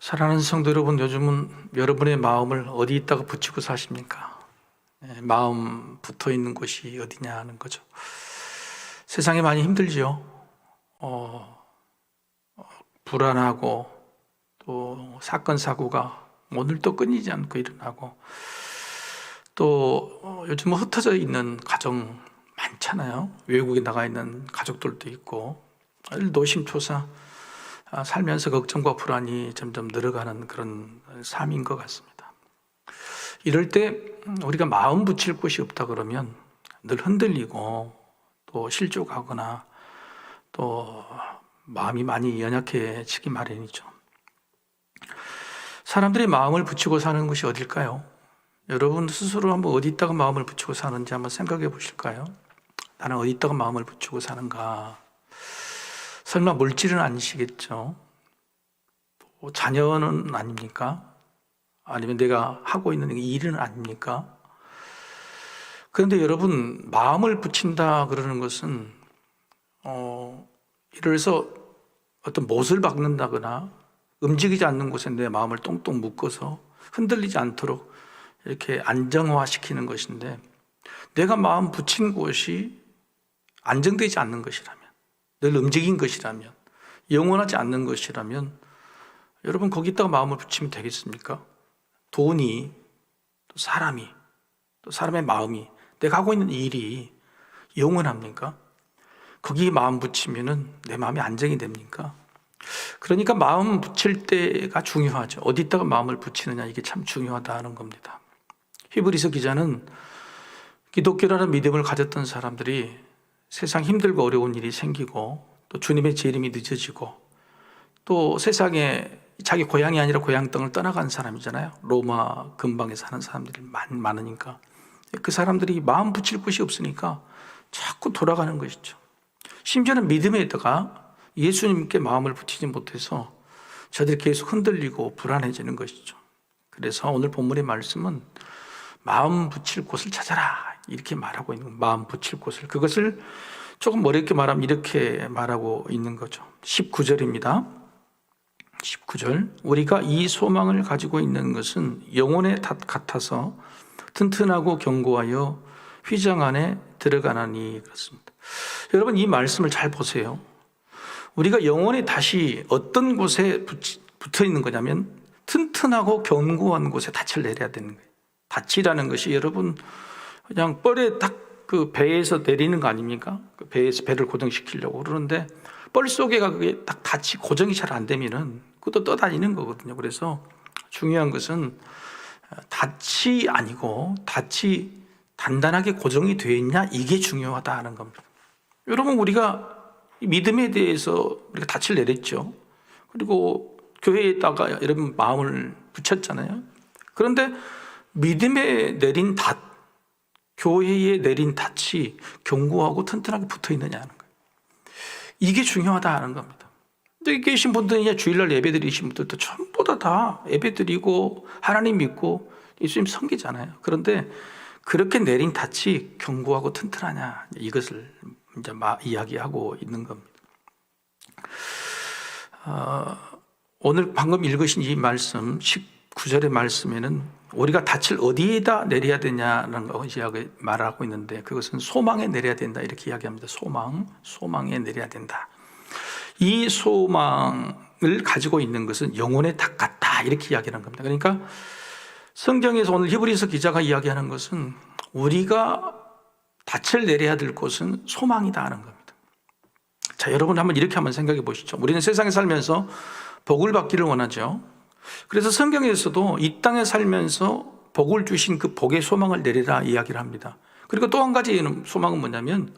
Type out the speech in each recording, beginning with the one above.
사랑하는 성도 여러분, 요즘은 여러분의 마음을 어디 있다가 붙이고 사십니까? 마음 붙어 있는 곳이 어디냐 하는 거죠. 세상이 많이 힘들죠. 불안하고 또 사건 사고가 오늘도 끊이지 않고 일어나고 또 요즘 흩어져 있는 가정 많잖아요. 외국에 나가 있는 가족들도 있고 노심초사 살면서 걱정과 불안이 점점 늘어가는 그런 삶인 것 같습니다. 이럴 때 우리가 마음 붙일 곳이 없다 그러면 늘 흔들리고 또 실족하거나 또 마음이 많이 연약해지기 마련이죠. 사람들이 마음을 붙이고 사는 곳이 어딜까요? 여러분 스스로 한번 어디 있다가 마음을 붙이고 사는지 한번 생각해 보실까요? 나는 어디 있다가 마음을 붙이고 사는가? 설마 물질은 아니시겠죠? 자녀는 아닙니까? 아니면 내가 하고 있는 일은 아닙니까? 그런데 여러분, 마음을 붙인다 그러는 것은 예를 들어서 어떤 못을 박는다거나 움직이지 않는 곳에 내 마음을 똥똥 묶어서 흔들리지 않도록 이렇게 안정화시키는 것인데, 내가 마음 붙인 곳이 안정되지 않는 것이라면, 늘 움직인 것이라면, 영원하지 않는 것이라면 여러분 거기다가 마음을 붙이면 되겠습니까? 돈이, 또 사람이, 또 사람의 마음이, 내가 하고 있는 일이 영원합니까? 거기에 마음 붙이면은 내 마음이 안정이 됩니까? 그러니까 마음 붙일 때가 중요하죠. 어디다가 마음을 붙이느냐, 이게 참 중요하다는 겁니다. 히브리서 기자는 기독교라는 믿음을 가졌던 사람들이 세상 힘들고 어려운 일이 생기고 또 주님의 재림이 늦어지고 또 세상에 자기 고향이 아니라 고향 땅을 떠나간 사람이잖아요. 로마 근방에 사는 사람들이 많으니까 그 사람들이 마음 붙일 곳이 없으니까 자꾸 돌아가는 것이죠. 심지어는 믿음에다가 예수님께 마음을 붙이지 못해서 저들이 계속 흔들리고 불안해지는 것이죠. 그래서 오늘 본문의 말씀은 마음 붙일 곳을 찾아라 이렇게 말하고 있는 거예요. 마음 붙일 곳을, 그것을 조금 어렵게 말하면 이렇게 말하고 있는 거죠. 19절입니다 19절, 우리가 이 소망을 가지고 있는 것은 영혼의 닷 같아서 튼튼하고 견고하여 휘장 안에 들어가나니. 그렇습니다. 여러분 이 말씀을 잘 보세요. 우리가 영혼의 닷이 어떤 곳에 붙어 있는 거냐면 튼튼하고 견고한 곳에 닻을 내려야 되는 거예요. 닻이라는 것이 여러분 그냥 뻘에 딱 그 배에서 내리는 거 아닙니까? 그 배에서 배를 고정시키려고 그러는데 뻘 속에가 그게 딱 닻이 고정이 잘 안 되면은 그것도 떠다니는 거거든요. 그래서 중요한 것은 닻이 아니고 닻이 단단하게 고정이 되어 있냐, 이게 중요하다 하는 겁니다. 여러분 우리가 믿음에 대해서 우리가 닻을 내렸죠. 그리고 교회에다가 여러분 마음을 붙였잖아요. 그런데 믿음에 내린 닷, 교회에 내린 닻이 견고하고 튼튼하게 붙어 있느냐 하는 거예요. 이게 중요하다 하는 겁니다. 여기 계신 분들이나 주일날 예배 드리신 분들도 전부 다 예배 드리고 하나님 믿고 예수님 섬기잖아요. 그런데 그렇게 내린 닻이 견고하고 튼튼하냐, 이것을 이제 이야기하고 있는 겁니다. 오늘 방금 읽으신 이 말씀 19절의 말씀에는 우리가 닻을 어디에다 내려야 되냐는 것을 말하고 있는데, 그것은 소망에 내려야 된다 이렇게 이야기합니다. 소망에 내려야 된다. 이 소망을 가지고 있는 것은 영혼의 닭 같다 이렇게 이야기하는 겁니다. 그러니까 성경에서 오늘 히브리서 기자가 이야기하는 것은 우리가 닻을 내려야 될 곳은 소망이다 하는 겁니다. 자, 여러분 한번 생각해 보시죠. 우리는 세상에 살면서 복을 받기를 원하죠. 그래서 성경에서도 이 땅에 살면서 복을 주신 그 복의 소망을 내리라 이야기를 합니다. 그리고 또 한 가지 소망은 뭐냐면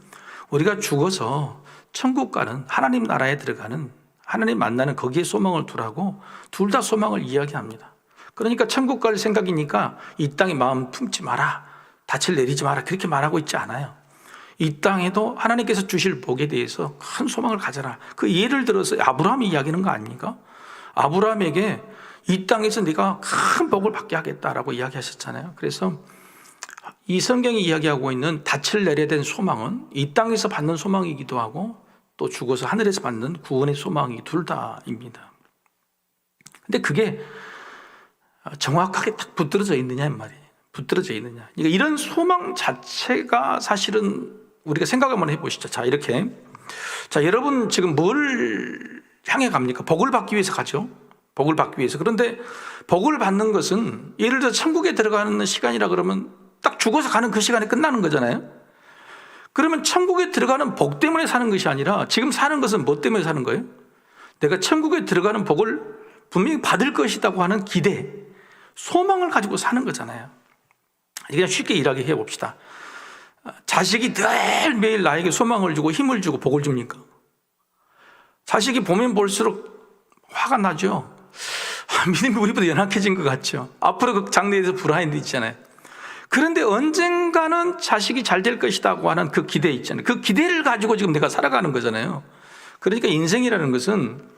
우리가 죽어서 천국 가는, 하나님 나라에 들어가는, 하나님 만나는 거기에 소망을 두라고 둘 다 소망을 이야기합니다. 그러니까 천국 갈 생각이니까 이 땅에 마음 품지 마라, 닻을 내리지 마라 그렇게 말하고 있지 않아요. 이 땅에도 하나님께서 주실 복에 대해서 큰 소망을 가져라. 그 예를 들어서 아브라함이 이야기하는 거 아닙니까? 아브라함에게 이 땅에서 네가 큰 복을 받게 하겠다라고 이야기하셨잖아요. 그래서 이 성경이 이야기하고 있는 닻을 내려야 되는 소망은 이 땅에서 받는 소망이기도 하고 또 죽어서 하늘에서 받는 구원의 소망이 둘 다입니다. 근데 그게 정확하게 딱 붙들어져 있느냐 이 말이에요. 붙들어져 있느냐. 그러니까 이런 소망 자체가 사실은 우리가 생각 한번 해보시죠. 자, 이렇게. 자, 여러분 지금 뭘 향해 갑니까? 복을 받기 위해서 가죠. 복을 받기 위해서. 그런데 복을 받는 것은 예를 들어 천국에 들어가는 시간이라 그러면 딱 죽어서 가는 그 시간에 끝나는 거잖아요. 그러면 천국에 들어가는 복 때문에 사는 것이 아니라 지금 사는 것은 뭐 때문에 사는 거예요? 내가 천국에 들어가는 복을 분명히 받을 것이라고 하는 기대, 소망을 가지고 사는 거잖아요. 그냥 쉽게 일하게 해봅시다. 자식이 매일 나에게 소망을 주고 힘을 주고 복을 줍니까? 자식이 보면 볼수록 화가 나죠. 믿음이 우리보다 연약해진 것 같죠. 앞으로 그 장래에서 불화인도 있잖아요. 그런데 언젠가는 자식이 잘 될 것이라고 하는 그 기대 있잖아요. 그 기대를 가지고 지금 내가 살아가는 거잖아요. 그러니까 인생이라는 것은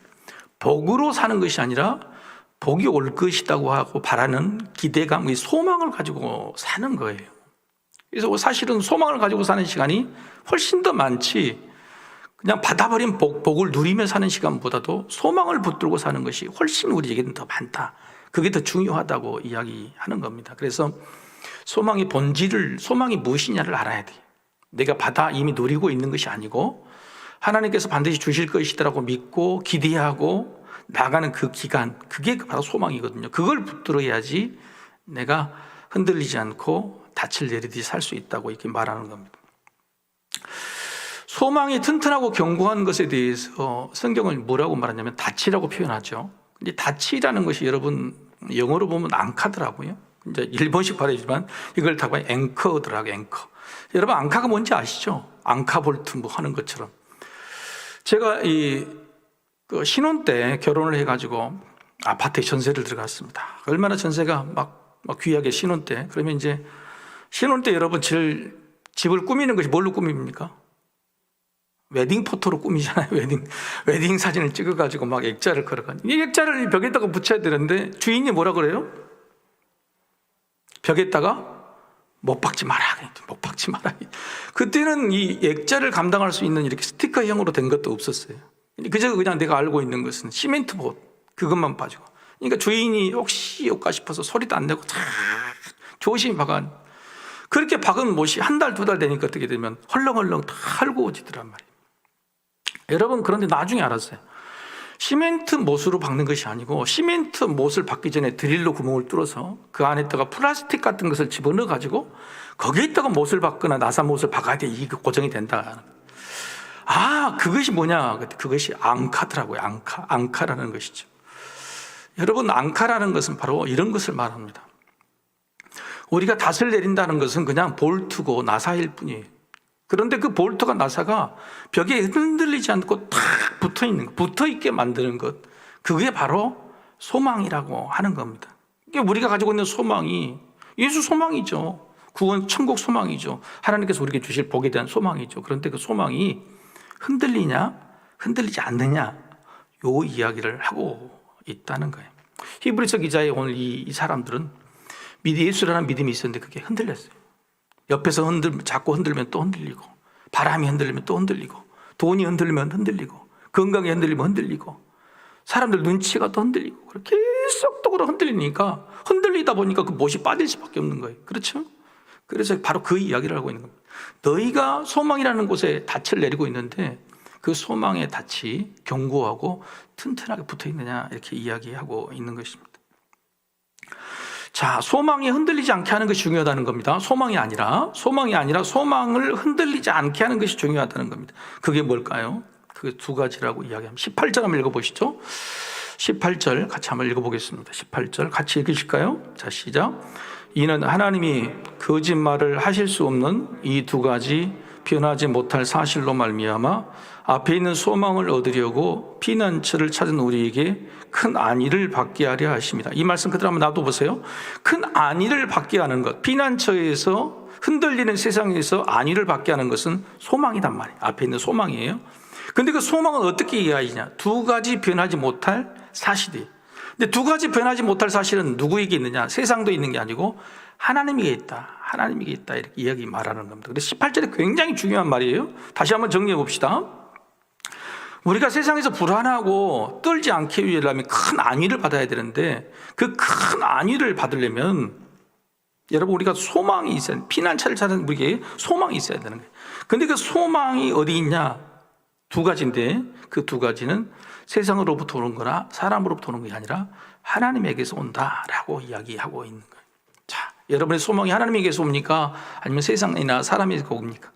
복으로 사는 것이 아니라 복이 올 것이라고 하고 바라는 기대감, 소망을 가지고 사는 거예요. 그래서 사실은 소망을 가지고 사는 시간이 훨씬 더 많지, 그냥 받아버린 복을 누리며 사는 시간보다도 소망을 붙들고 사는 것이 훨씬 우리에게는 더 많다. 그게 더 중요하다고 이야기하는 겁니다. 그래서 소망의 본질을, 소망이 무엇이냐를 알아야 돼. 내가 받아 이미 누리고 있는 것이 아니고 하나님께서 반드시 주실 것이라고 믿고 기대하고 나가는 그 기간, 그게 바로 소망이거든요. 그걸 붙들어야지 내가 흔들리지 않고 닻을 내리듯이 살 수 있다고 이렇게 말하는 겁니다. 소망이 튼튼하고 견고한 것에 대해서 성경을 뭐라고 말하냐면 닻이라고 표현하죠. 근데 닻이라는 것이 여러분 영어로 보면 앙카더라고요. 이제 일본식 발음이지만 이걸 다 보면 앵커더라고요. 앵커. 여러분 앙카가 뭔지 아시죠? 앙카볼트 뭐 하는 것처럼. 제가 그 신혼 때 결혼을 해가지고 아파트에 전세를 들어갔습니다. 얼마나 전세가 막 귀하게 신혼 때. 그러면 이제 신혼 때 여러분 집을 꾸미는 것이 뭘로 꾸밉니까? 웨딩 포토로 꾸미잖아요. 웨딩 사진을 찍어가지고 막 액자를 걸어가지고 이 액자를 벽에다가 붙여야 되는데 주인이 뭐라 그래요? 벽에다가 못 박지 마라. 못 박지 마라. 그때는 이 액자를 감당할 수 있는 이렇게 스티커형으로 된 것도 없었어요. 그저 그냥 내가 알고 있는 것은 시멘트 봇 그것만 봐주고. 그러니까 주인이 혹시 올까 싶어서 소리도 안 내고 탁 조심히 박아. 그렇게 박은 못이 한 달, 두 달 되니까 어떻게 되면 헐렁헐렁 다 헐거워지더란 말이에요. 여러분 그런데 나중에 알았어요. 시멘트 못으로 박는 것이 아니고 시멘트 못을 박기 전에 드릴로 구멍을 뚫어서 그 안에다가 플라스틱 같은 것을 집어넣어 가지고 거기에다가 못을 박거나 나사 못을 박아야 돼. 이게 고정이 된다. 아, 그것이 뭐냐? 그것이 앙카더라고요. 앙카라는 것이죠. 여러분 앙카라는 것은 바로 이런 것을 말합니다. 우리가 닻을 내린다는 것은 그냥 볼트고 나사일 뿐이에요. 그런데 그 볼트가 나사가 벽에 흔들리지 않고 탁 붙어 있는 것, 붙어 있게 만드는 것, 그게 바로 소망이라고 하는 겁니다. 우리가 가지고 있는 소망이 예수 소망이죠. 구원 천국 소망이죠. 하나님께서 우리에게 주실 복에 대한 소망이죠. 그런데 그 소망이 흔들리냐 흔들리지 않느냐 요 이야기를 하고 있다는 거예요. 히브리서 기자의 오늘 이 사람들은 예수라는 믿음이 있었는데 그게 흔들렸어요. 옆에서 자꾸 흔들면 또 흔들리고, 바람이 흔들리면 또 흔들리고, 돈이 흔들리면 흔들리고, 건강이 흔들리면 흔들리고, 사람들 눈치가 또 흔들리고, 계속 또 흔들리니까 흔들리다 보니까 그 못이 빠질 수밖에 없는 거예요. 그렇죠? 그래서 바로 그 이야기를 하고 있는 겁니다. 너희가 소망이라는 곳에 닻을 내리고 있는데 그 소망의 닻이 견고하고 튼튼하게 붙어 있느냐 이렇게 이야기하고 있는 것입니다. 자, 소망이 흔들리지 않게 하는 것이 중요하다는 겁니다. 소망이 아니라 소망을 흔들리지 않게 하는 것이 중요하다는 겁니다. 그게 뭘까요? 그 두 가지라고 이야기합니다. 18절 한번 읽어보시죠. 18절 같이 한번 읽어보겠습니다. 18절 같이 읽으실까요? 자, 시작. 이는 하나님이 거짓말을 하실 수 없는 이 두 가지 변하지 못할 사실로 말미암아 앞에 있는 소망을 얻으려고 피난처를 찾은 우리에게 큰 안위를 받게 하려 하십니다. 이 말씀 그대로 한번 놔둬보세요. 큰 안위를 받게 하는 것, 피난처에서 흔들리는 세상에서 안위를 받게 하는 것은 소망이란 말이에요. 앞에 있는 소망이에요. 근데 그 소망은 어떻게 이해하느냐? 두 가지 변하지 못할 사실이에요. 근데 두 가지 변하지 못할 사실은 누구에게 있느냐? 세상도 있는 게 아니고 하나님에게 있다. 하나님에게 있다. 이렇게 이야기 말하는 겁니다. 그래서 18절에 굉장히 중요한 말이에요. 다시 한번 정리해 봅시다. 우리가 세상에서 불안하고 떨지 않게 위하려면 큰 안위를 받아야 되는데 그 큰 안위를 받으려면 여러분 우리가 소망이 있어야, 피난처를 찾는 우리에게 소망이 있어야 되는 거예요. 근데 그 소망이 어디 있냐? 두 가지인데 그 두 가지는 세상으로부터 오는 거나 사람으로부터 오는 것이 아니라 하나님에게서 온다라고 이야기하고 있는 거예요. 자, 여러분의 소망이 하나님에게서 옵니까? 아니면 세상이나 사람에게서 옵니까?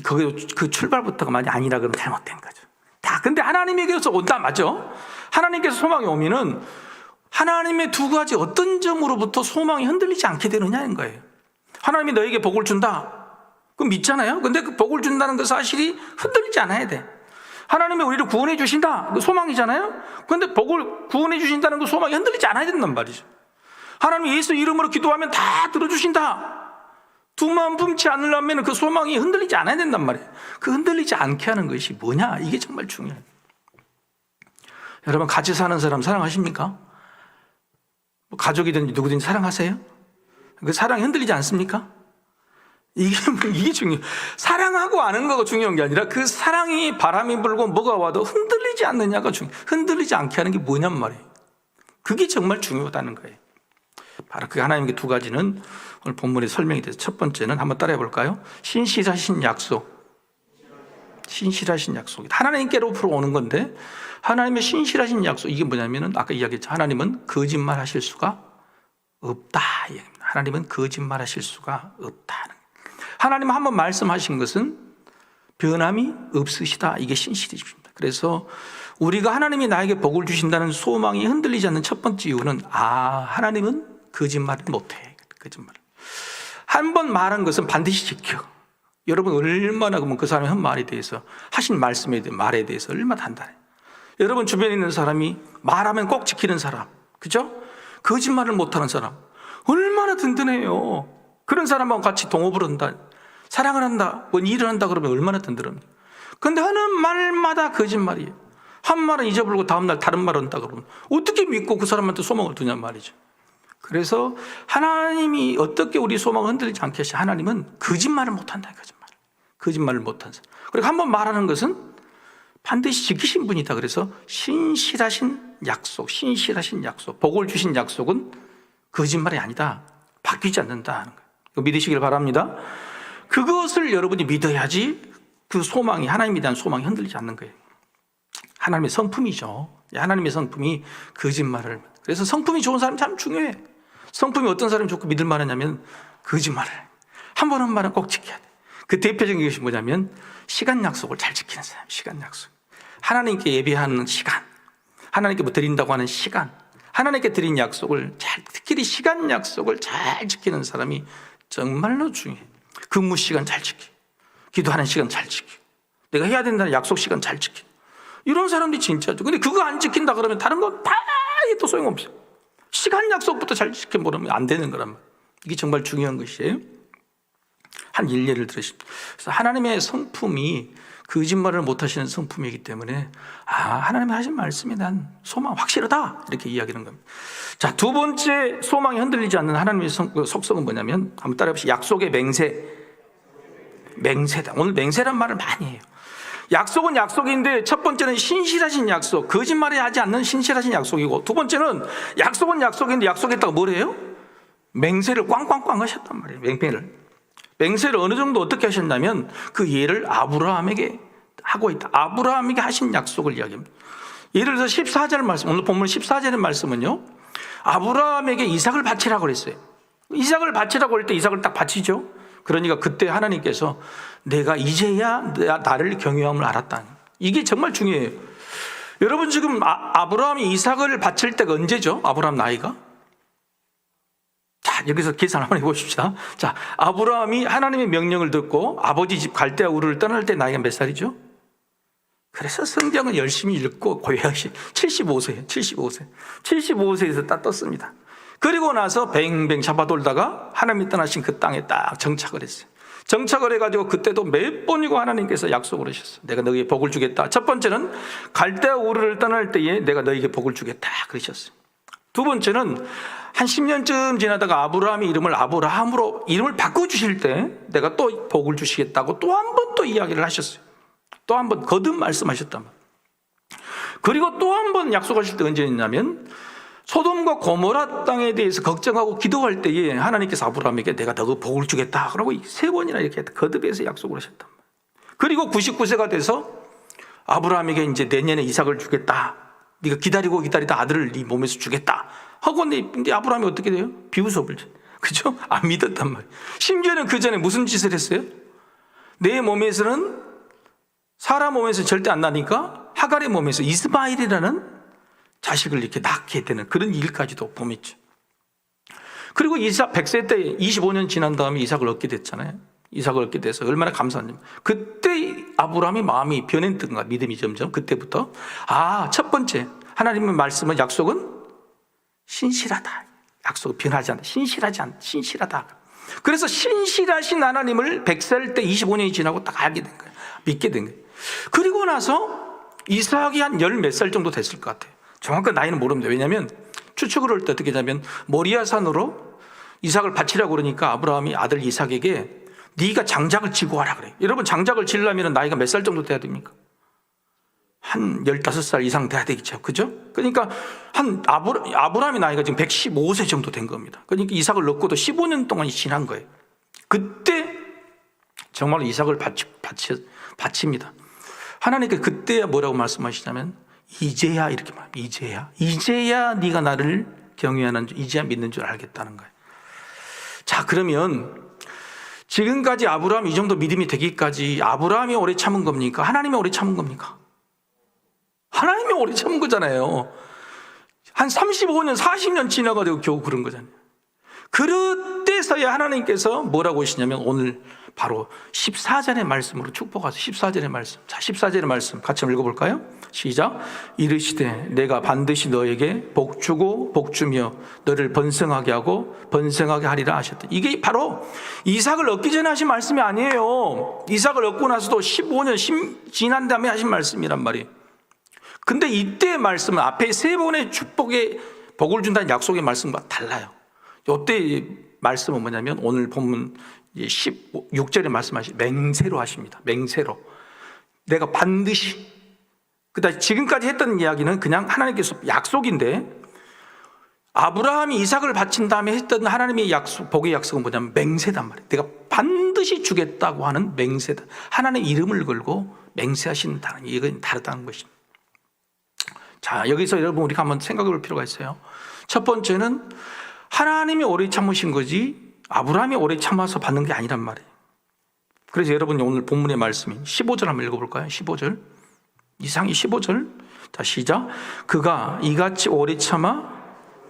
그 출발부터가 많이 아니라 그러면 잘못된 거죠. 다 근데 하나님에게서 온다 맞죠? 하나님께서 소망이 오면은 하나님의 두 가지 어떤 점으로부터 소망이 흔들리지 않게 되느냐는 거예요. 하나님이 너에게 복을 준다. 그럼 믿잖아요. 근데 그 복을 준다는 그 사실이 흔들리지 않아야 돼. 하나님이 우리를 구원해 주신다. 그 소망이잖아요. 그런데 복을 구원해 주신다는 그 소망이 흔들리지 않아야 된단 말이죠. 하나님 예수 이름으로 기도하면 다 들어주신다. 두 마음 품지 않으려면 그 소망이 흔들리지 않아야 된단 말이에요. 그 흔들리지 않게 하는 것이 뭐냐? 이게 정말 중요해요. 여러분 같이 사는 사람 사랑하십니까? 가족이든지 누구든지 사랑하세요? 그 사랑이 흔들리지 않습니까? 이게 중요해요. 사랑하고 아는 거가 중요한 게 아니라 그 사랑이 바람이 불고 뭐가 와도 흔들리지 않느냐가 중요해요. 흔들리지 않게 하는 게 뭐냔 말이에요. 그게 정말 중요하다는 거예요. 바로 그 하나님의 두 가지는 오늘 본문에 설명이 돼서 첫 번째는 한번 따라해 볼까요? 신실하신 약속. 신실하신 약속. 하나님께로부터 오는 건데 하나님의 신실하신 약속 이게 뭐냐면은 아까 이야기했죠. 하나님은 거짓말 하실 수가 없다. 하나님은 거짓말 하실 수가 없다. 하나님은 한번 말씀하신 것은 변함이 없으시다. 이게 신실이십니다. 그래서 우리가 하나님이 나에게 복을 주신다는 소망이 흔들리지 않는 첫 번째 이유는 하나님은 거짓말을 못해. 거짓말. 한 번 말한 것은 반드시 지켜. 여러분 얼마나 그러면 그 사람의 한 말에 대해서 하신 말씀에 대해 말에 대해서 얼마나 단단해. 여러분 주변에 있는 사람이 말하면 꼭 지키는 사람, 그죠? 거짓말을 못하는 사람 얼마나 든든해요. 그런 사람하고 같이 동업을 한다, 사랑을 한다, 뭐 일을 한다 그러면 얼마나 든든합니까? 그런데 하는 말마다 거짓말이에요. 한 말은 잊어버리고 다음날 다른 말을 한다 그러면 어떻게 믿고 그 사람한테 소망을 두냔 말이죠. 그래서 하나님이 어떻게 우리 소망을 흔들리지 않게 하시? 하나님은 거짓말을 못한다. 거짓말을 못한 사람. 그리고 한 번 말하는 것은 반드시 지키신 분이다. 그래서 신실하신 약속, 신실하신 약속, 복을 주신 약속은 거짓말이 아니다. 바뀌지 않는다 하는 거예요. 이거 믿으시길 바랍니다. 그것을 여러분이 믿어야지 그 소망이, 하나님에 대한 소망이 흔들리지 않는 거예요. 하나님의 성품이죠. 하나님의 성품이 거짓말을. 그래서 성품이 좋은 사람이 참 중요해요. 성품이 어떤 사람이 좋고 믿을 만하냐면 거짓말을 한 번 한 말은 꼭 지켜야 돼. 그 대표적인 것이 뭐냐면 시간 약속을 잘 지키는 사람. 시간 약속. 하나님께 예배하는 시간, 하나님께 뭐 드린다고 하는 시간, 하나님께 드린 약속을 잘, 특히 시간 약속을 잘 지키는 사람이 정말로 중요해. 근무 시간 잘 지키고, 기도하는 시간 잘 지키고, 내가 해야 된다는 약속 시간 잘 지키고, 이런 사람들이 진짜죠. 근데 그거 안 지킨다 그러면 다른 건 다 또 소용없어. 시간 약속부터 잘 지켜보면 안 되는 거란 말이에요. 이게 정말 중요한 것이에요. 한 일례를 들으십시오. 그래서 하나님의 성품이 거짓말을 못하시는 성품이기 때문에 하나님이 하신 말씀에 대한 소망 확실하다 이렇게 이야기하는 겁니다. 자, 두 번째 소망이 흔들리지 않는 하나님의 속성은 뭐냐면 한번 따라해보시죠. 약속의 맹세다. 오늘 맹세란 말을 많이 해요. 약속은 약속인데 첫 번째는 신실하신 약속, 거짓말이 하지 않는 신실하신 약속이고, 두 번째는 약속은 약속인데 약속했다가 뭘 해요? 맹세를 꽝꽝꽝 하셨단 말이에요. 맹세를 어느 정도 어떻게 하셨냐면 그 예를 아브라함에게 하고 있다. 아브라함에게 하신 약속을 이야기합니다. 예를 들어서 14절 말씀, 오늘 본문 14절의 말씀은요, 아브라함에게 이삭을 바치라고 그랬어요. 이삭을 바치라고 할 때 이삭을 딱 바치죠. 그러니까 그때 하나님께서 내가 이제야 나를 경외함을 알았다. 이게 정말 중요해요. 여러분 지금 아브라함이 이삭을 바칠 때가 언제죠? 아브라함 나이가? 자, 여기서 계산 한번 해보십시다. 자, 아브라함이 하나님의 명령을 듣고 아버지 집 갈대아 우르를 떠날 때 나이가 몇 살이죠? 그래서 성경을 열심히 읽고 고요하시 75세예요. 75세에서 딱 떴습니다. 그리고 나서 뱅뱅 잡아돌다가 하나님이 떠나신 그 땅에 딱 정착을 했어요. 정착을 해가지고 그때도 몇 번이고 하나님께서 약속을 하셨어요. 내가 너희에게 복을 주겠다. 첫 번째는 갈대아 우르를 떠날 때에 내가 너희에게 복을 주겠다 그러셨어요. 두 번째는 한 10년쯤 지나다가 아브라함의 이름을 아브라함으로 이름을 바꿔주실 때 내가 또 복을 주시겠다고 또 한 번 또 이야기를 하셨어요. 또 한 번 거듭 말씀하셨단 말이에요. 그리고 또 한 번 약속하실 때 언제였냐면 소돔과 고모라 땅에 대해서 걱정하고 기도할 때에 하나님께서 아브라함에게 내가 너 복을 주겠다 그러고 3번이나 이렇게 거듭해서 약속을 하셨단 말이에요. 그리고 99세가 돼서 아브라함에게 이제 내년에 이삭을 주겠다, 네가 기다리다 아들을 네 몸에서 주겠다 하고 근데 아브라함이 어떻게 돼요? 비웃어버려. 그죠? 안 믿었단 말이에요. 심지어는 그 전에 무슨 짓을 했어요? 내 몸에서는 사람 몸에서 절대 안 나니까 하갈의 몸에서 이스마엘이라는 자식을 이렇게 낳게 되는 그런 일까지도 범했죠. 그리고 이삭 100세 때 25년 지난 다음에 이삭을 얻게 됐잖아요. 이삭을 얻게 돼서 얼마나 감사한지. 그때 아브라함의 마음이 변했던가, 믿음이 점점 그때부터 첫 번째 하나님의 말씀은 약속은 신실하다. 약속은 변하지 않다. 신실하다. 그래서 신실하신 하나님을 100살 때 25년이 지나고 딱 알게 된 거예요. 믿게 된 거예요. 그리고 나서 이삭이 한 10몇 살 정도 됐을 것 같아요. 정확한 나이는 모릅니다. 왜냐하면 추측을 할 때 어떻게 하냐면 모리아 산으로 이삭을 바치라고 그러니까 아브라함이 아들 이삭에게 네가 장작을 지고 와라 그래요. 여러분 장작을 지려면 나이가 몇 살 정도 돼야 됩니까? 한 15살 이상 돼야 되겠죠. 그죠? 그러니까 한 아브라함의 나이가 지금 115세 정도 된 겁니다. 그러니까 이삭을 넣고도 15년 동안이 지난 거예요. 그때 정말 이삭을 바칩니다. 하나님께서 그때야 뭐라고 말씀하시냐면 이제야 이렇게 말합니다. 이제야 네가 나를 경외하는 줄, 이제야 믿는 줄 알겠다는 거예요. 자, 그러면 지금까지 아브라함 이 정도 믿음이 되기까지 아브라함이 오래 참은 겁니까? 하나님이 오래 참은 겁니까? 하나님이 오래 참은 거잖아요. 한 35년, 40년 지나가지고 겨우 그런 거잖아요. 그때서야 하나님께서 뭐라고 하시냐면 오늘 바로 14절의 말씀으로 축복하세요. 14절의 말씀. 자, 14절의 말씀 같이 한번 읽어볼까요? 시작. 이르시되 내가 반드시 너에게 복주고 복주며 너를 번성하게 하고 번성하게 하리라 하셨다. 이게 바로 이삭을 얻기 전에 하신 말씀이 아니에요. 이삭을 얻고 나서도 15년 지난 다음에 하신 말씀이란 말이에요. 근데 이때의 말씀은 앞에 3번의 축복의 복을 준다는 약속의 말씀과 달라요. 이때 말씀은 뭐냐면 오늘 본문 16절에 말씀하시 맹세로 하십니다. 맹세로. 내가 반드시. 그다음 지금까지 했던 이야기는 그냥 하나님께서 약속인데 아브라함이 이삭을 바친 다음에 했던 하나님의 약속, 복의 약속은 뭐냐면 맹세단 말이에요. 내가 반드시 주겠다고 하는 맹세다. 하나님의 이름을 걸고 맹세하신다는 이건 다르다는 것입니다. 자, 여기서 여러분 우리가 한번 생각해 볼 필요가 있어요. 첫 번째는 하나님이 오래 참으신 거지 아브라함이 오래 참아서 받는 게 아니란 말이에요. 그래서 여러분 오늘 본문의 말씀인 15절 한번 읽어볼까요? 15절 이상이 15절. 자, 시작. 그가 이같이 오래 참아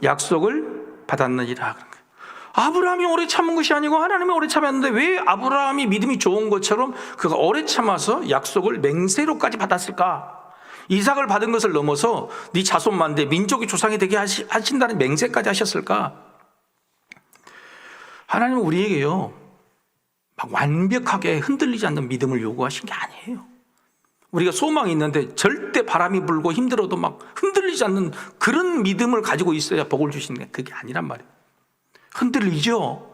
약속을 받았느니라. 아브라함이 오래 참은 것이 아니고 하나님이 오래 참았는데 왜 아브라함이 믿음이 좋은 것처럼 그가 오래 참아서 약속을 맹세로까지 받았을까? 이삭을 받은 것을 넘어서 네 자손만 돼 민족의 조상이 되게 하신다는 맹세까지 하셨을까? 하나님은 우리에게요 막 완벽하게 흔들리지 않는 믿음을 요구하신 게 아니에요. 우리가 소망이 있는데 절대 바람이 불고 힘들어도 막 흔들리지 않는 그런 믿음을 가지고 있어야 복을 주시는 게 그게 아니란 말이에요. 흔들리죠.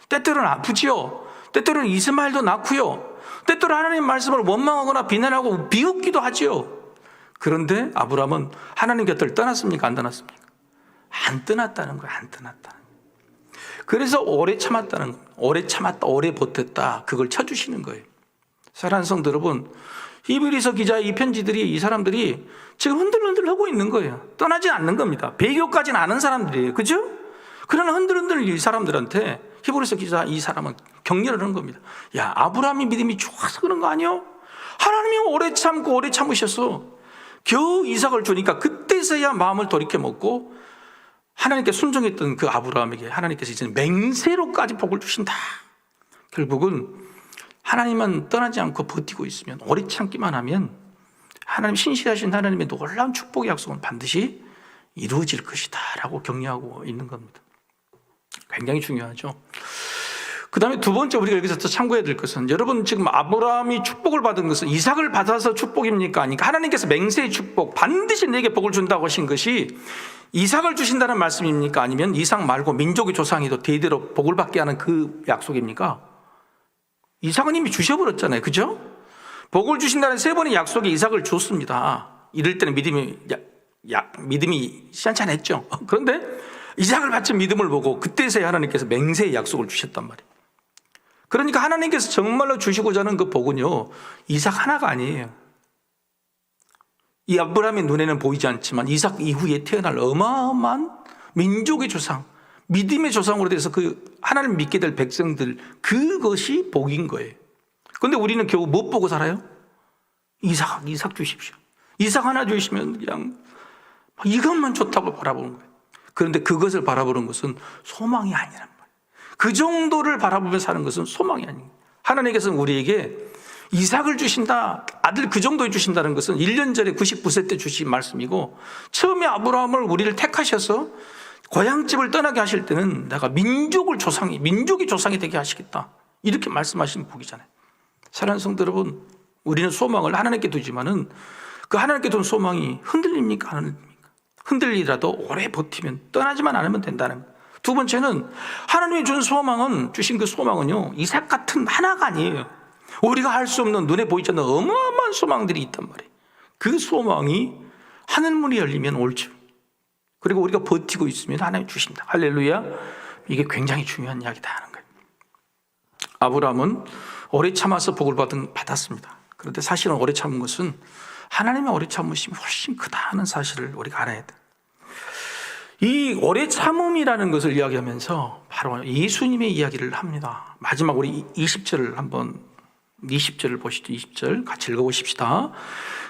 때때로는 아프지요. 때때로는 이스마엘도 낳고요. 때때로 하나님 말씀을 원망하거나 비난하고 비웃기도 하지요. 그런데 아브라함은 하나님 곁을 떠났습니까? 안 떠났습니까? 안 떠났다는 거예요. 안 떠났다. 그래서 오래 참았다는 거예요. 오래 참았다, 오래 버텼다. 그걸 쳐주시는 거예요. 사랑하는 성도 여러분, 히브리서 기자의 이 편지들이 이 사람들이 지금 흔들흔들 하고 있는 거예요. 떠나지 않는 겁니다. 배교까지는 아는 사람들이에요. 그죠? 그러나 흔들흔들 이 사람들한테 히브리서 기자 이 사람은 격려를 하는 겁니다. 야, 아브라함이 믿음이 좋아서 그런 거 아니요? 하나님이 오래 참고 오래 참으셨어. 겨우 이삭을 주니까 그때서야 마음을 돌이켜 먹고 하나님께 순종했던 그 아브라함에게 하나님께서 이제는 맹세로까지 복을 주신다. 결국은 하나님만 떠나지 않고 버티고 있으면 오래 참기만 하면 하나님 신실하신 하나님의 놀라운 축복의 약속은 반드시 이루어질 것이다 라고 격려하고 있는 겁니다. 굉장히 중요하죠. 그 다음에 두 번째 우리가 여기서 또 참고해야 될 것은 여러분 지금 아브라함이 축복을 받은 것은 이삭을 받아서 축복입니까? 아니까 하나님께서 맹세의 축복 반드시 내게 복을 준다고 하신 것이 이삭을 주신다는 말씀입니까? 아니면 이삭 말고 민족의 조상이도 대대로 복을 받게 하는 그 약속입니까? 이삭은 이미 주셔버렸잖아요. 그죠? 복을 주신다는 3번의 약속에 이삭을 줬습니다. 이럴 때는 믿음이 시원찮았죠. 그런데 이삭을 바친 믿음을 보고 그때서야 하나님께서 맹세의 약속을 주셨단 말이에요. 그러니까 하나님께서 정말로 주시고자 하는 그 복은요, 이삭 하나가 아니에요. 이 아브라함의 눈에는 보이지 않지만 이삭 이후에 태어날 어마어마한 민족의 조상, 믿음의 조상으로 돼서 그 하나님을 믿게 될 백성들, 그것이 복인 거예요. 그런데 우리는 겨우 못 보고 살아요? 이삭 주십시오. 이삭 하나 주시면 그냥 이것만 좋다고 바라보는 거예요. 그런데 그것을 바라보는 것은 소망이 아니란 말이에요. 그 정도를 바라보며 사는 것은 소망이 아니에요. 하나님께서는 우리에게 이삭을 주신다, 아들 그 정도 주신다는 것은 1년 전에 99세 때 주신 말씀이고, 처음에 아브라함을 우리를 택하셔서 고향집을 떠나게 하실 때는 내가 민족이 조상이 되게 하시겠다, 이렇게 말씀하신 복이잖아요. 사랑하는 성도 여러분, 우리는 소망을 하나님께 두지만은 그 하나님께 둔 소망이 흔들립니까? 안 흔들립니까? 흔들리더라도 오래 버티면, 떠나지만 않으면 된다는 거예요. 두 번째는 하나님이 주신 그 소망은요, 이삭 같은 하나가 아니에요. 우리가 할 수 없는, 눈에 보이지 않는 어마어마한 소망들이 있단 말이에요. 그 소망이 하늘문이 열리면 올 줄, 그리고 우리가 버티고 있으면 하나님 주신다. 할렐루야. 이게 굉장히 중요한 이야기다 하는 거예요. 아브라함은 오래 참아서 복을 받았습니다. 그런데 사실은 오래 참은 것은 하나님의 오래 참으심이 훨씬 크다는 사실을 우리가 알아야 돼요. 이 오래 참음이라는 것을 이야기하면서 바로 예수님의 이야기를 합니다. 마지막 우리 20절을 한번, 20절을 보시죠. 20절 같이 읽어보십시다.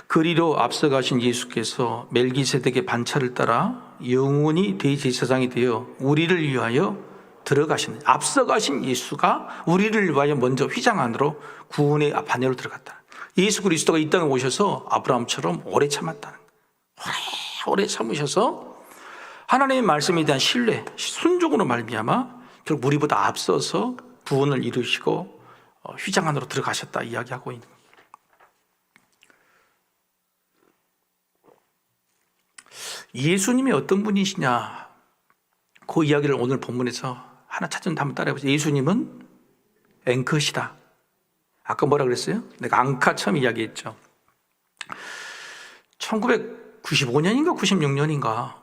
그리로 앞서가신 예수께서 멜기세덱의 반차를 따라 영원히 대제사장이 되어 우리를 위하여 들어가신, 앞서가신 예수가 우리를 위하여 먼저 휘장 안으로 구원의 반열로 들어갔다. 예수 그리스도가 이 땅에 오셔서 아브라함처럼 오래 참았다는 거예요. 오래 참으셔서 하나님의 말씀에 대한 신뢰, 순종으로 말미암아 결국 우리보다 앞서서 구원을 이루시고 휘장 안으로 들어가셨다 이야기하고 있는 거예요. 예수님이 어떤 분이시냐, 그 이야기를 오늘 본문에서 하나 찾으면 한번 따라해보세요. 예수님은 앵컷이다. 아까 뭐라 그랬어요? 내가 앙카 처음 이야기했죠. 1995년인가 96년인가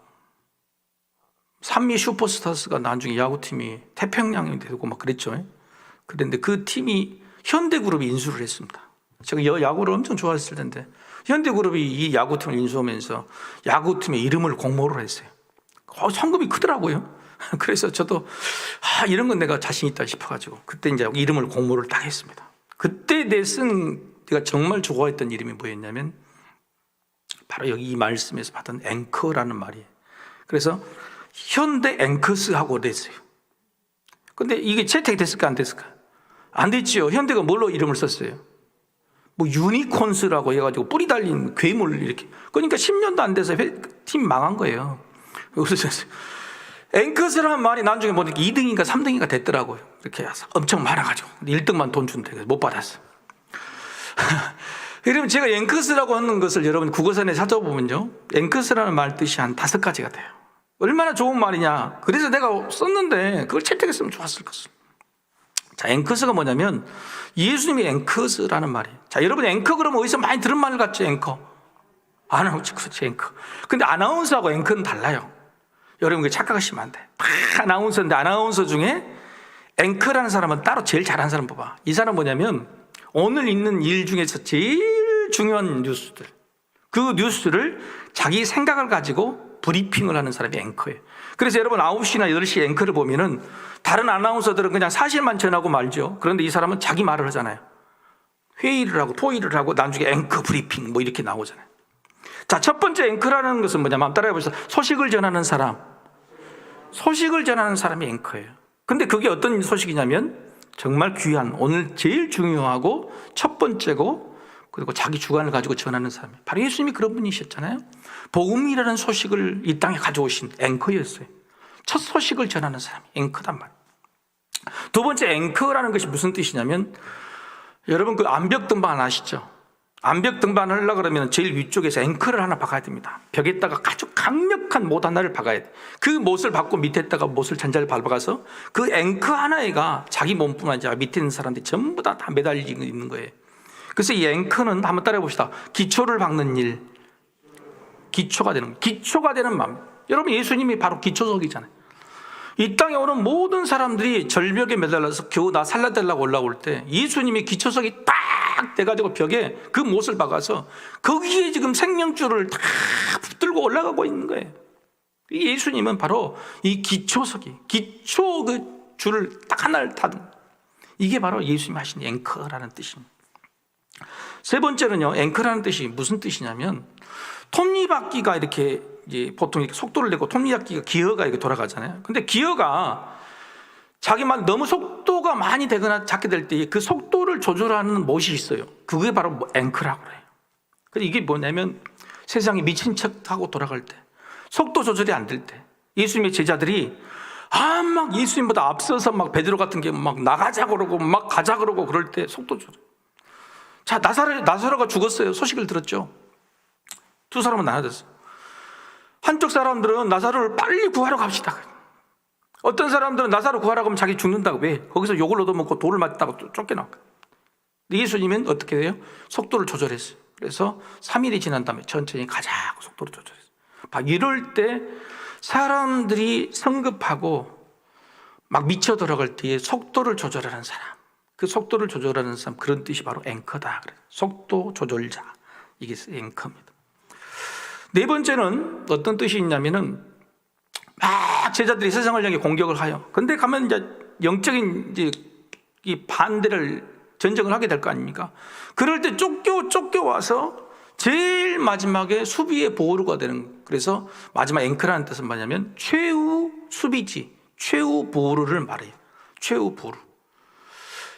산미 슈퍼스타즈가 나중에 야구팀이 태평양이 되고 막 그랬죠. 그런데 그 팀이 현대그룹이 인수를 했습니다. 제가 야구를 엄청 좋아했을 텐데 현대그룹이 이 야구팀을 인수하면서 야구팀의 이름을 공모를 했어요. 상금이 크더라고요. 그래서 저도 이런 건 내가 자신 있다 싶어가지고 그때 이제 이름을 공모를 딱 했습니다. 그때 내가 정말 좋아했던 이름이 뭐였냐면 바로 여기 이 말씀에서 받은 앵커라는 말이에요. 그래서 현대 앵커스하고 됐어요. 근데 이게 채택이 됐을까 안 됐을까? 안 됐지요. 현대가 뭘로 이름을 썼어요? 뭐 유니콘스라고 해가지고 뿌리 달린 괴물 이렇게. 그러니까 10년도 안 돼서 팀 망한 거예요. 그래서 앵커스라는 말이 나중에 보니까 2등인가 3등인가 됐더라고요. 이렇게 엄청 많아가지고 1등만 돈 준대. 못 받았어. 그러면 제가 앵커스라고 하는 것을 여러분 국어사전에 찾아보면요, 앵커스라는 말 뜻이 한 5가지가 돼요. 얼마나 좋은 말이냐. 그래서 내가 썼는데 그걸 채택했으면 좋았을 것을. 자, 앵커스가 뭐냐면 예수님이 앵커스라는 말이에요. 자, 여러분 앵커 그러면 어디서 많이 들은 말 같죠? 앵커. 아나운서, 그렇지, 앵커. 근데 아나운서하고 앵커는 달라요. 여러분 그 착각하시면 안 돼. 아나운서인데 아나운서 중에 앵커라는 사람은 따로 제일 잘하는 사람 봐봐. 이 사람 뭐냐면 오늘 있는 일 중에서 제일 중요한 뉴스들, 그 뉴스를 자기 생각을 가지고 브리핑을 하는 사람이 앵커예요. 그래서 여러분 9시나 8시 앵커를 보면은 다른 아나운서들은 그냥 사실만 전하고 말죠. 그런데 이 사람은 자기 말을 하잖아요. 회의를 하고 토의를 하고 나중에 앵커 브리핑 뭐 이렇게 나오잖아요. 자, 첫 번째 앵커라는 것은 뭐냐면 한번 따라해 보시죠. 소식을 전하는 사람. 소식을 전하는 사람이 앵커예요. 근데 그게 어떤 소식이냐면 정말 귀한, 오늘 제일 중요하고 첫 번째고 그리고 자기 주관을 가지고 전하는 사람이 바로 예수님이 그런 분이셨잖아요. 복음이라는 소식을 이 땅에 가져오신 앵커였어요. 첫 소식을 전하는 사람이 앵커단 말이에요. 두 번째 앵커라는 것이 무슨 뜻이냐면 여러분 그 암벽 등반 아시죠? 암벽 등반을 하려고 그러면 제일 위쪽에서 앵커를 하나 박아야 됩니다. 벽에다가 아주 강력한 못 하나를 박아야 돼. 그 못을 박고 밑에다가 못을 잔잘 밟아가서 그 앵커 하나가 자기 몸뿐만 아니라 밑에 있는 사람들이 전부 다 매달리고 있는 거예요. 그래서 이 앵커는 한번 따라해 봅시다. 기초를 박는 일, 기초가 되는 마음. 여러분, 예수님이 바로 기초석이잖아요. 이 땅에 오는 모든 사람들이 절벽에 매달려서 겨우 나 살려달라고 올라올 때 예수님이 기초석이 딱 돼가지고 벽에 그 못을 박아서 거기에 지금 생명줄을 다 붙들고 올라가고 있는 거예요. 예수님은 바로 이 기초석이, 기초 그 줄을 딱 하나를 타든, 이게 바로 예수님이 하신 앵커라는 뜻입니다. 세 번째는요, 앵커라는 뜻이 무슨 뜻이냐면, 톱니바퀴가 이렇게 이제 보통 이렇게 속도를 내고 톱니바퀴가 기어가 이렇게 돌아가잖아요. 근데 기어가 자기만 너무 속도가 많이 되거나 작게 될 때 그 속도를 조절하는 못이 있어요. 그게 바로 앵커라고 그래요. 근데 이게 뭐냐면 세상이 미친 척하고 돌아갈 때, 속도 조절이 안 될 때, 예수님의 제자들이 막 예수님보다 앞서서 막 베드로 같은 게 막 나가자 그러고 막 가자 그러고 그럴 때 속도 조절. 자, 나사로가 죽었어요. 소식을 들었죠. 두 사람은 나눠졌어요. 한쪽 사람들은 나사로를 빨리 구하러 갑시다. 어떤 사람들은 나사로 구하러 가면 자기 죽는다고. 왜? 거기서 욕을 얻어먹고 돌을 맞다고 쫓겨나고. 예수님은 어떻게 해요? 속도를 조절했어요. 그래서 3일이 지난 다음에 천천히 가자고 속도를 조절했어요. 막 이럴 때 사람들이 성급하고 막 미쳐 들어갈 때에 속도를 조절하는 사람, 그 속도를 조절하는 사람, 그런 뜻이 바로 앵커다. 속도 조절자, 이게 앵커입니다. 네 번째는 어떤 뜻이 있냐면은 막 제자들이 세상을 향해 공격을 하여, 근데 가면 이제 영적인 이제 이 반대를 전쟁을 하게 될 거 아닙니까? 그럴 때 쫓겨와서 제일 마지막에 수비의 보루가 되는. 그래서 마지막 앵커라는 뜻은 뭐냐면 최후 수비지, 최후 보루를 말해요. 최후 보루.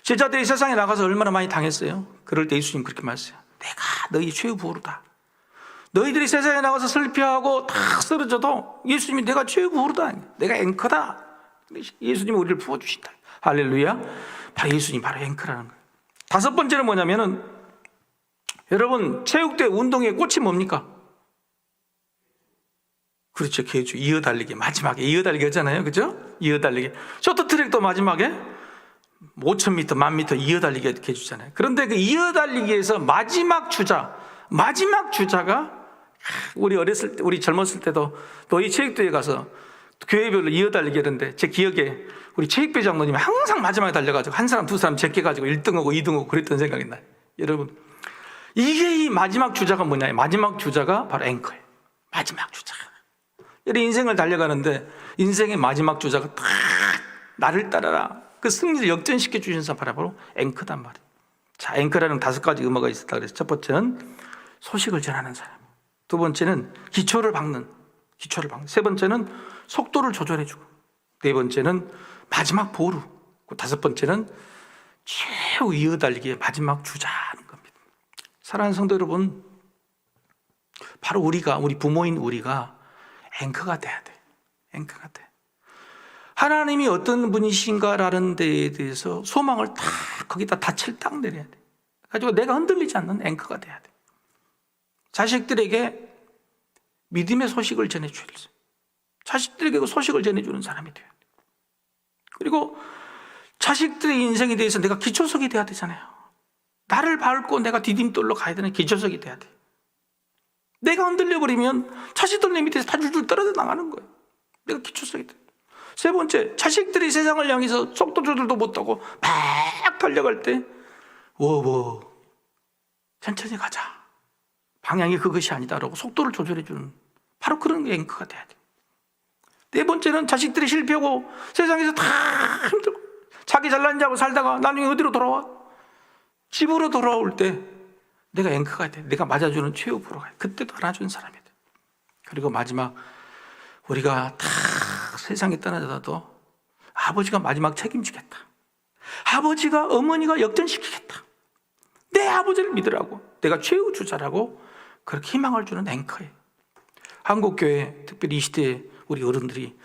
제자들이 세상에 나가서 얼마나 많이 당했어요. 그럴 때 예수님 그렇게 말했어요. 내가 너희 최후 보루다. 너희들이 세상에 나가서 슬퍼하고 다 쓰러져도 예수님이 내가 최후 보루다, 내가 앵커다. 예수님이 우리를 부어주신다. 할렐루야. 바로 예수님, 바로 앵커라는 거예요. 다섯 번째는 뭐냐면은, 여러분 체육대 운동의 꽃이 뭡니까? 그렇죠, 개주. 이어달리기. 마지막에 이어달리기 하잖아요, 그죠? 이어달리기. 쇼트트랙도 마지막에 5,000m, 10,000m 이어달리기 이렇게 해주잖아요. 그런데 그 이어달리기에서 마지막 주자가 우리 어렸을 때, 우리 젊었을 때도 너희 체육대회 가서 교회별로 이어달리기 하는데, 제 기억에 우리 체육배 장로님이 항상 마지막에 달려가지고 한 사람 두 사람 제껴가지고 1등하고 2등하고 그랬던 생각이 나요. 여러분, 이게 이 마지막 주자가 뭐냐? 마지막 주자가 바로 앵커예요. 마지막 주자. 우리 인생을 달려가는데 인생의 마지막 주자가 딱 나를 따라라, 그 승리를 역전시켜 주신 사람 바로 앵커단 말이에요. 자, 앵커라는 5가지 의무가 있었다 그래서 첫 번째는 소식을 전하는 사람, 두 번째는 기초를 박는, 세 번째는 속도를 조절해주고, 네 번째는 마지막 보루, 다섯 번째는 최후 이어달리기의 마지막 주자는 겁니다. 사랑하는 성도 여러분, 바로 우리 부모인 우리가 앵커가 돼야 돼. 앵커가 돼. 하나님이 어떤 분이신가라는 데에 대해서 소망을 다 거기다 닻을 딱 내려야 돼. 가지고 내가 흔들리지 않는 앵커가 돼야 돼. 자식들에게 믿음의 소식을 전해줘야 돼. 자식들에게 그 소식을 전해주는 사람이 돼야 돼. 그리고 자식들의 인생에 대해서 내가 기초석이 돼야 되잖아요. 나를 밟고 내가 디딤돌로 가야 되는 기초석이 돼야 돼. 내가 흔들려버리면 자식들 내 밑에서 다 줄줄 떨어져 나가는 거예요. 내가 기초석이 돼. 세 번째, 자식들이 세상을 향해서 속도 조절도 못하고 막 달려갈 때 천천히 가자, 방향이 그것이 아니다라고 속도를 조절해주는, 바로 그런 게 앵커가 돼야 돼. 네 번째는 자식들이 실패하고 세상에서 다 힘들고 자기 잘난 자고 살다가 나중에 어디로 돌아와? 집으로 돌아올 때 내가 앵커가 돼. 내가 맞아주는 최후 보루가 돼. 그때도 안아주는 사람이 돼. 그리고 마지막, 우리가 다 세상에 떠나자도 아버지가 마지막 책임지겠다. 아버지가, 어머니가 역전시키겠다. 내 아버지를 믿으라고, 내가 최후 주자라고 그렇게 희망을 주는 앵커예요. 한국교회, 특별히 이 시대에 우리 어른들이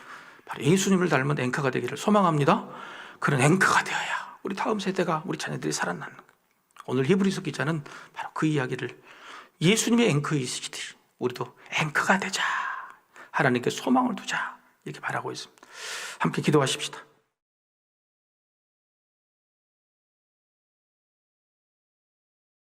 바로 예수님을 닮은 앵커가 되기를 소망합니다. 그런 앵커가 되어야 우리 다음 세대가, 우리 자녀들이 살아나는 거예요. 오늘 히브리서 기자는 바로 그 이야기를, 예수님의 앵커이시듯이 우리도 앵커가 되자, 하나님께 소망을 두자, 이렇게 말하고 있습니다. 함께 기도하십시다.